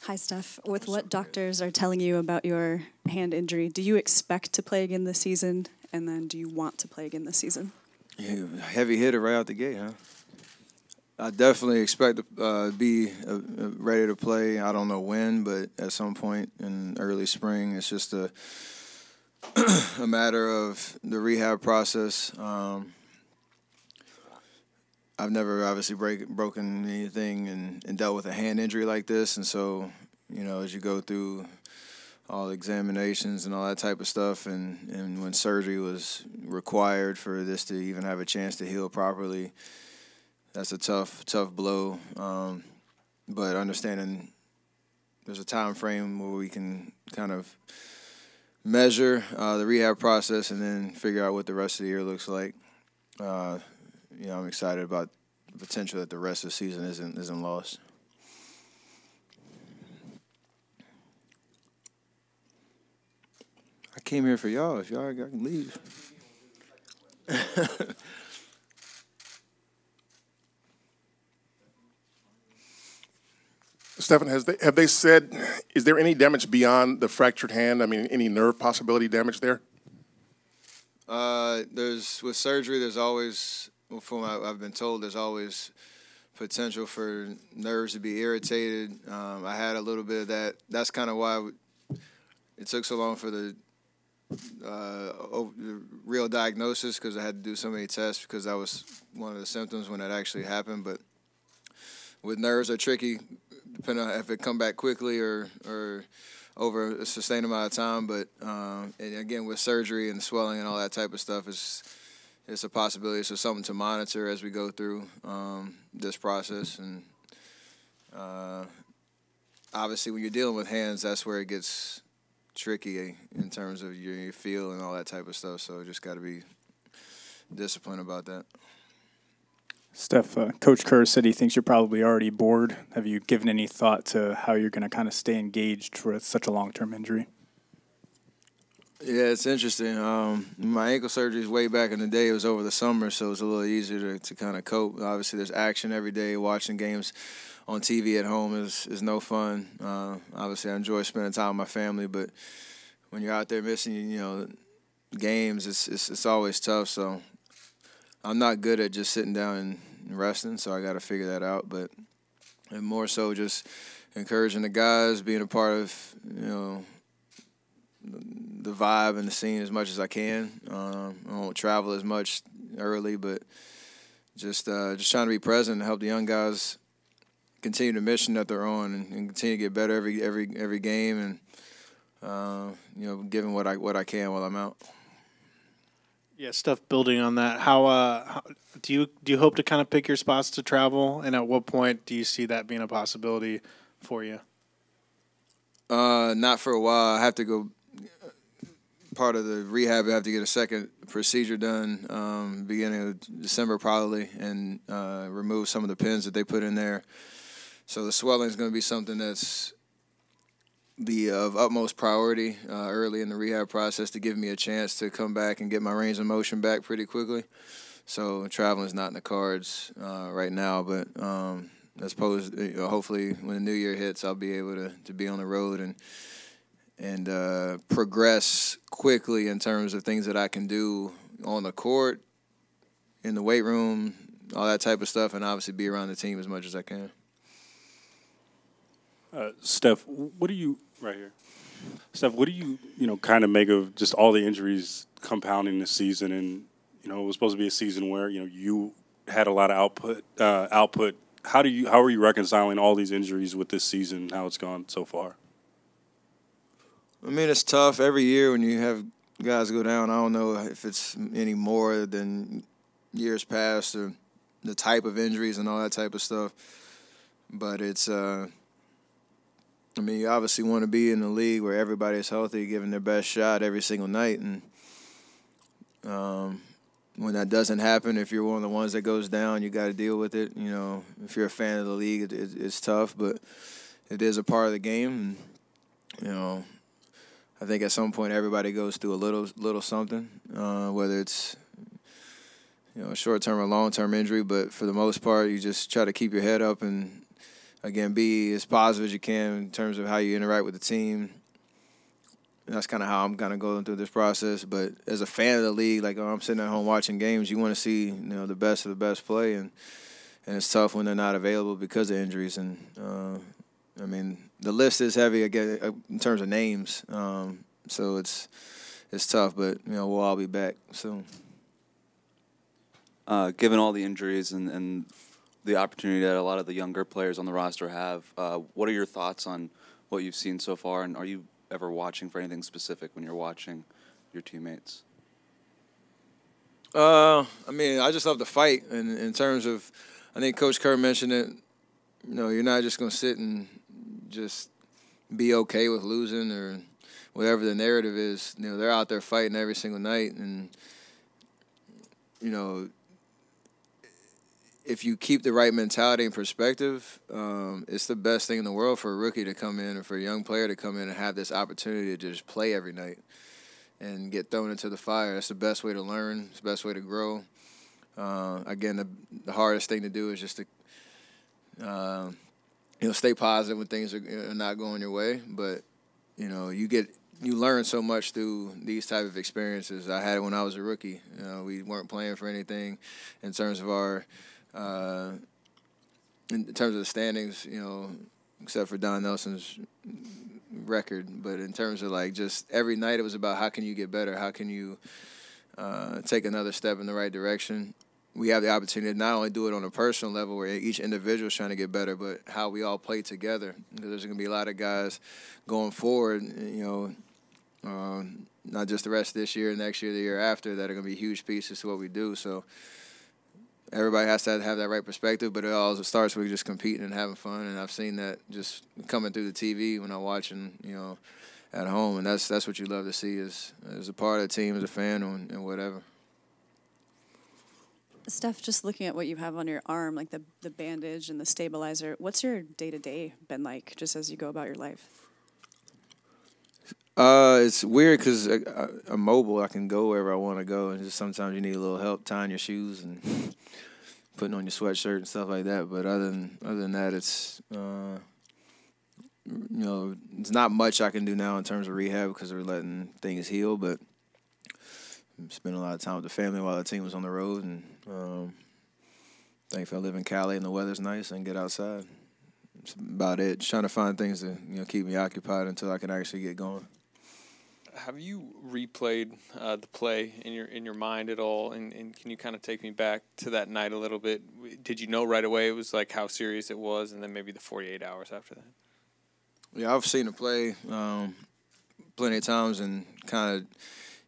Hi, Steph. With what doctors are telling you about your hand injury, do you expect to play again this season? And then do you want to play again this season? Yeah, heavy hitter right out the gate, huh? I definitely expect to be ready to play. I don't know when, but at some point in early spring, it's just a matter of the rehab process. I've never obviously broken anything and dealt with a hand injury like this, and so as you go through all the examinations and all that type of stuff, and when surgery was required for this to even have a chance to heal properly, that's a tough blow. But understanding there's a time frame where we can kind of measure the rehab process and then figure out what the rest of the year looks like. I'm excited about the potential that the rest of the season isn't lost. I came here for y'all. If y'all can leave. Stefan, have they said, is there any damage beyond the fractured hand? I mean, any nerve possibility damage there? There's with surgery. There's always, from what I've been told, there's always potential for nerves to be irritated. I had a little bit of that. That's kind of why it took so long for the real diagnosis, because I had to do so many tests, because that was one of the symptoms when that actually happened. But with nerves, are tricky, depending on if it come back quickly or over a sustained amount of time. But and again, with surgery and swelling and all that type of stuff, it's a possibility. So something to monitor as we go through this process. And obviously, when you're dealing with hands, that's where it gets tricky in terms of your feel and all that type of stuff. So just got to be disciplined about that. Steph, Coach Kerr said he thinks you're probably already bored. Have you given any thought to how you're going to kind of stay engaged for such a long-term injury? Yeah, it's interesting. My ankle surgery is way back in the day. It was over the summer, so it was a little easier to kind of cope. Obviously, there's action every day. Watching games on TV at home is no fun. Obviously, I enjoy spending time with my family, but when you're out there missing, games, it's always tough. So I'm not good at just sitting down and resting, so I got to figure that out. But and more so just encouraging the guys, being a part of the vibe and the scene as much as I can. I won't travel as much early, but just trying to be present and help the young guys continue the mission that they're on and continue to get better every game, and giving what I can while I'm out. Yeah, stuff building on that. How do you hope to kind of pick your spots to travel, and at what point do you see that being a possibility for you? Not for a while. I have to go. Part of the rehab, I have to get a second procedure done beginning of December probably, and remove some of the pins that they put in there. So the swelling is going to be something that's be of utmost priority early in the rehab process to give me a chance to come back and get my range of motion back pretty quickly. So traveling is not in the cards right now, but I suppose hopefully when the new year hits, I'll be able to be on the road and progress quickly in terms of things that I can do on the court, in the weight room, all that type of stuff, and obviously be around the team as much as I can. Steph, what do you right here? Steph, what do you kind of make of just all the injuries compounding this season? And it was supposed to be a season where you had a lot of output. How are you reconciling all these injuries with this season? How it's gone so far? I mean, it's tough every year when you have guys go down. I don't know if it's any more than years past or the type of injuries and all that type of stuff. But it's, you obviously want to be in a league where everybody's healthy, giving their best shot every single night. And when that doesn't happen, if you're one of the ones that goes down, you got to deal with it. If you're a fan of the league, it's tough, but it is a part of the game. And, I think at some point everybody goes through a little something, whether it's a short-term or long-term injury. But for the most part, you just try to keep your head up and again, be as positive as you can in terms of how you interact with the team. And that's kind of how I'm kind of going through this process. But as a fan of the league, like I'm sitting at home watching games, you want to see the best of the best play, and it's tough when they're not available because of injuries. And I mean, the list is heavy again in terms of names, so it's tough. But we'll all be back soon. Given all the injuries and the opportunity that a lot of the younger players on the roster have, what are your thoughts on what you've seen so far, and are you ever watching for anything specific when you're watching your teammates? I mean, I just love the fight. And in terms of, I think Coach Kerr mentioned it, you're not just going to sit and just be okay with losing or whatever the narrative is. They're out there fighting every single night. And, if you keep the right mentality and perspective, it's the best thing in the world for a rookie to come in or for a young player to come in and have this opportunity to just play every night and get thrown into the fire. That's the best way to learn. It's the best way to grow. Again, the hardest thing to do is just to stay positive when things are not going your way. But you learn so much through these type of experiences. I had it when I was a rookie. We weren't playing for anything in terms of our. In terms of the standings, except for Don Nelson's record, but in terms of just every night, it was about how can you get better, how can you take another step in the right direction. We have the opportunity to not only do it on a personal level where each individual is trying to get better, but how we all play together. Because there's going to be a lot of guys going forward, not just the rest of this year, next year, the year after, that are going to be huge pieces to what we do. So everybody has to have that right perspective, but it all starts with just competing and having fun. And I've seen that just coming through the TV when I'm watching, at home. And that's what you love to see as a part of the team, as a fan, and whatever. Steph, just looking at what you have on your arm, like the bandage and the stabilizer, what's your day-to-day been like just as you go about your life? It's weird because I'm mobile. I can go wherever I want to go, and just sometimes you need a little help tying your shoes and putting on your sweatshirt and stuff like that. But other than that, it's it's not much I can do now in terms of rehab because we're letting things heal. But I'm spending a lot of time with the family while the team was on the road, and thankfully I live in Cali and the weather's nice and get outside. That's about it. Just trying to find things to keep me occupied until I can actually get going. Have you replayed the play in your mind at all? And can you kind of take me back to that night a little bit? Did you know right away it was how serious it was, and then maybe the 48 hours after that? Yeah, I've seen the play plenty of times, and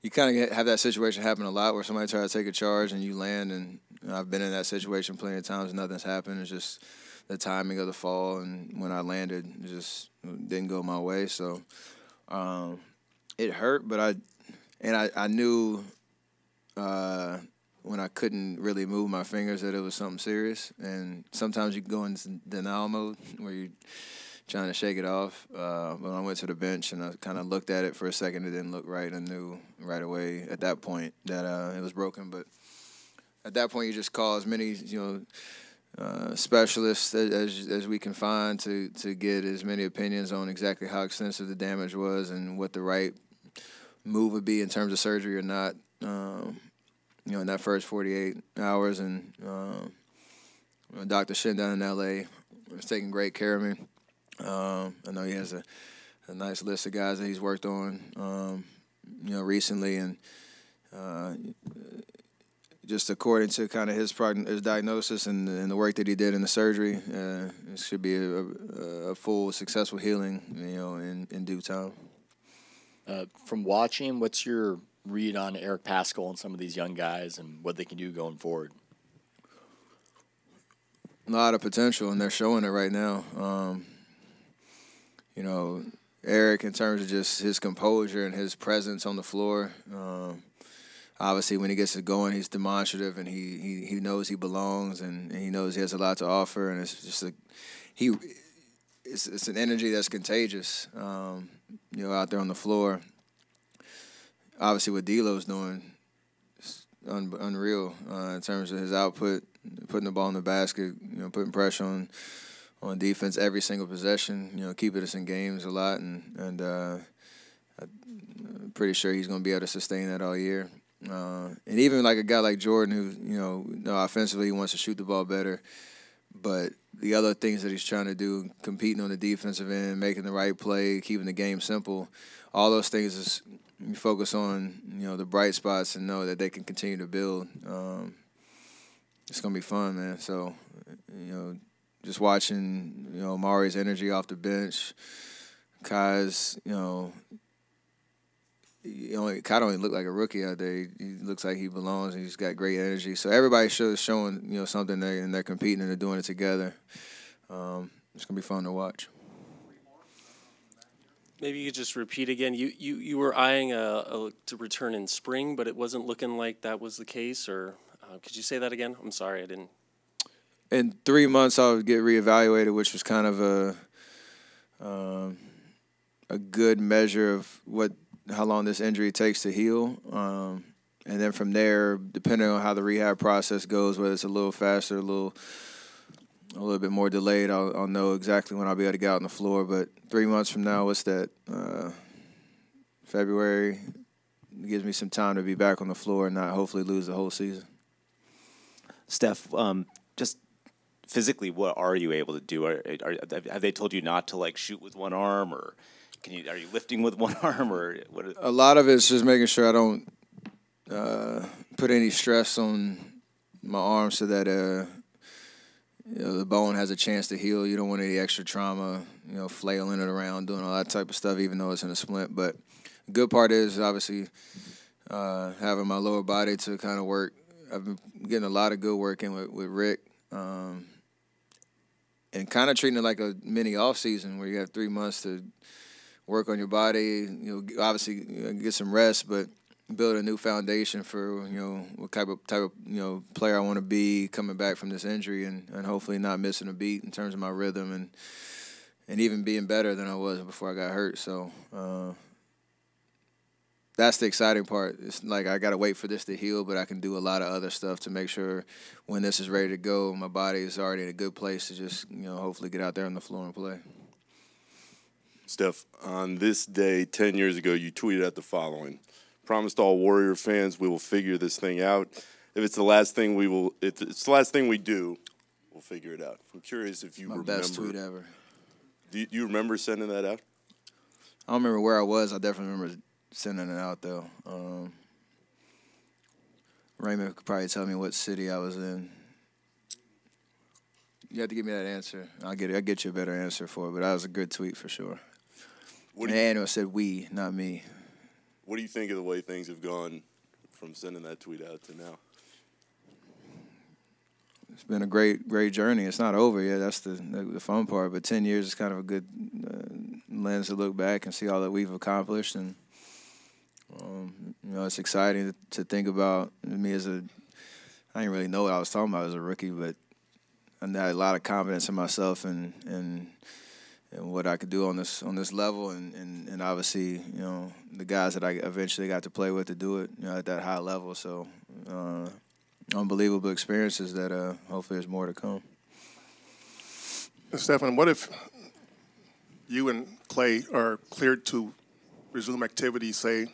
you have that situation happen a lot where somebody tries to take a charge and you land, and I've been in that situation plenty of times and nothing's happened. It's just the timing of the fall, and when I landed, it just didn't go my way. So it hurt, but I knew when I couldn't really move my fingers that it was something serious. And sometimes you go into denial mode where you're trying to shake it off. But I went to the bench and I kind of looked at it for a second. It didn't look right. I knew right away at that point that it was broken. But at that point, you just call as many specialists as we can find to get as many opinions on exactly how extensive the damage was and what the right move would be in terms of surgery or not. In that first 48 hours, and Dr. Shin down in L.A. was taking great care of me. I know he has a nice list of guys that he's worked on, recently, and just according to kind of his diagnosis and the work that he did in the surgery, it should be a full, successful healing, in due time. From watching, what's your read on Eric Paschall and some of these young guys and what they can do going forward? A lot of potential, and they're showing it right now. Eric, in terms of just his composure and his presence on the floor, obviously when he gets it going, he's demonstrative, and he knows he belongs, and he knows he has a lot to offer, and it's just it's an energy that's contagious, out there on the floor. Obviously, what D'Lo's doing is unreal in terms of his output, putting the ball in the basket, putting pressure on defense every single possession, keeping us in games a lot, and I'm pretty sure he's going to be able to sustain that all year. And even like a guy like Jordan who, offensively he wants to shoot the ball better, but the other things that he's trying to do, competing on the defensive end, making the right play, keeping the game simple, all those things is you focus on, the bright spots and know that they can continue to build. It's going to be fun, man. So, just watching, Amari's energy off the bench, Kai's, Kai don't even look like a rookie out there. He looks like he belongs, and he's got great energy. So everybody showing, something there, and they're competing and they're doing it together. It's going to be fun to watch. Maybe you could just repeat again. You were eyeing to return in spring, but it wasn't looking like that was the case, or could you say that again? I'm sorry, I didn't. In 3 months, I would get reevaluated, which was kind of a good measure of how long this injury takes to heal. And then from there, depending on how the rehab process goes, whether it's a little faster, a little bit more delayed, I'll know exactly when I'll be able to get out on the floor. But 3 months from now, what's that? February, it gives me some time to be back on the floor and not hopefully lose the whole season. Steph, just physically, what are you able to do? Have they told you not to shoot with one arm, or are you lifting with one arm, or what? A lot of it's just making sure I don't put any stress on my arm so that the bone has a chance to heal. You don't want any extra trauma, flailing it around, doing all that type of stuff, even though it's in a splint. But the good part is obviously having my lower body to kind of work. I've been getting a lot of good work in with Rick, and kind of treating it like a mini off season where you have 3 months to work on your body. Obviously get some rest, but build a new foundation for what type of player I want to be coming back from this injury, and hopefully not missing a beat in terms of my rhythm and even being better than I was before I got hurt. So. That's the exciting part. It's like I got to wait for this to heal, but I can do a lot of other stuff to make sure when this is ready to go, my body is already in a good place to just, hopefully get out there on the floor and play. Steph, on this day 10 years ago, you tweeted out the following: "Promised all Warrior fans we will figure this thing out. If it's the last thing it's the last thing we do, we'll figure it out." I'm curious if you remember. My best tweet ever. Do you remember sending that out? I don't remember where I was. I definitely remember sending it out, though. Raymond could probably tell me what city I was in. You have to give me that answer. I'll get you a better answer for it, but that was a good tweet for sure. And it said we, not me. What do you think of the way things have gone from sending that tweet out to now? It's been a great journey. It's not over yet. That's the fun part. But 10 years is kind of a good lens to look back and see all that we've accomplished. And it's exciting to think about me I didn't really know what I was talking about as a rookie, but I had a lot of confidence in myself and what I could do on this level, and obviously, the guys that I eventually got to play with to do it, at that high level. So, unbelievable experiences that hopefully there's more to come. Stephen, what if you and Clay are cleared to resume activity, say,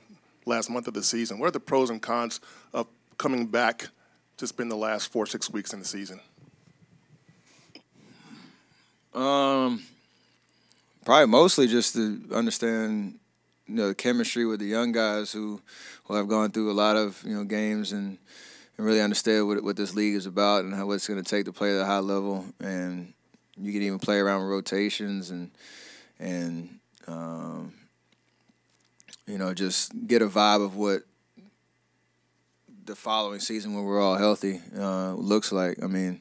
last month of the season? What are the pros and cons of coming back to spend the last 4 or 6 weeks in the season? Probably mostly just to understand, the chemistry with the young guys who have gone through a lot of games and really understand what this league is about and what it's going to take to play at a high level. And you can even play around with rotations and just get a vibe of what the following season when we're all healthy looks like. I mean,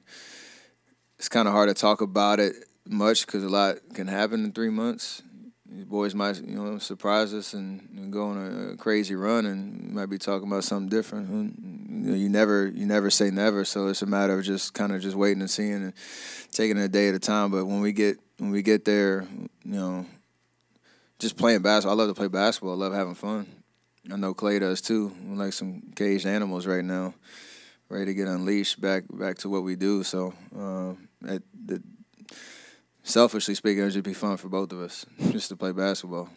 it's kind of hard to talk about it much because a lot can happen in 3 months. These boys might, surprise us and go on a crazy run, and might be talking about something different. You never say never, so it's a matter of just waiting and seeing and taking it a day at a time. But when we get there, just playing basketball. I love to play basketball. I love having fun. I know Clay does too. We're like some caged animals right now, ready to get unleashed back to what we do. So selfishly speaking, it'd just be fun for both of us just to play basketball.